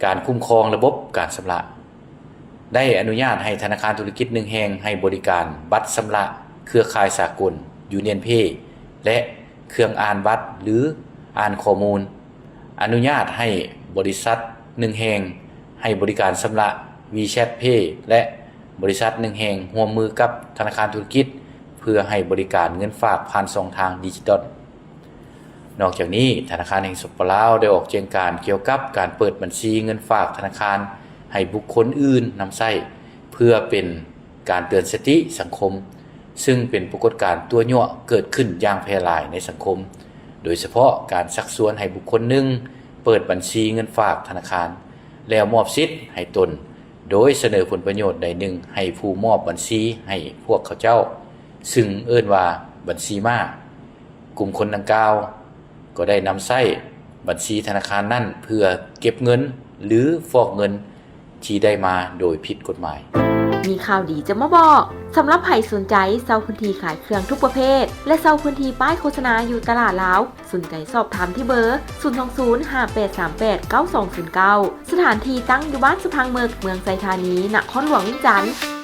การคุ้มครองระบบการชำระได้อนุญาตให้ธนาคารธุรกิจ1แห่งให้บริการบัตรชำระเครือข่ายสากล Union Pay และเครื่องอ่านบัตรหรืออ่านข้อมูลอนุญาตให้บริษัท1แห่งให้บริการชำระ WeChat Pay และบริษัท1แห่งร่วมมือกับธนาคารธุรกิจเพื่อให้บริการเงินฝากผ่านช่องทางดิจิทัลนอกจากนี้ธนาคารแห่งสปปลาวได้ออกแจ้งการเกี่ยวกับการเปิดบัญชีเงินฝากธนาคารให้บุคคลอื่นนำใช้เพื่อเป็นการเตือนสติสังคมซึ่งเป็นปรากฏการณ์ตัวยั่วเกิดขึ้นอย่างแพร่หลายในสังคมโดยเฉพาะการชักชวนให้บุคคลหนึ่งเปิดบัญชีเงินฝากธนาคารแล้วมอบสิทธิ์ให้ตนโดยเสนอผลประโยชน์ใดหนึ่งให้ผู้มอบบัญชีให้พวกเขาเจ้าซึ่งเอิ้นว่าบัญชีม้ากลุ่มคนดังกล่าวก็ได้นำใช้บัญชีธนาคารนั้นเพื่อเก็บเงินหรือฟอกเงินที่ได้มาโดยผิดกฎหมายมีข่าวดีจะมาบอกสำหรับใครสนใจเช่าพื้นที่ขายเครื่องทุกประเภทและเช่าพื้นที่ป้ายโฆษณาอยู่ตลาดลาวสนใจสอบถามที่เบอร์ 02058389209 สถานที่ตั้งอยู่บ้านสุพังเมืองไซธานีนครหลวงวิจันทร์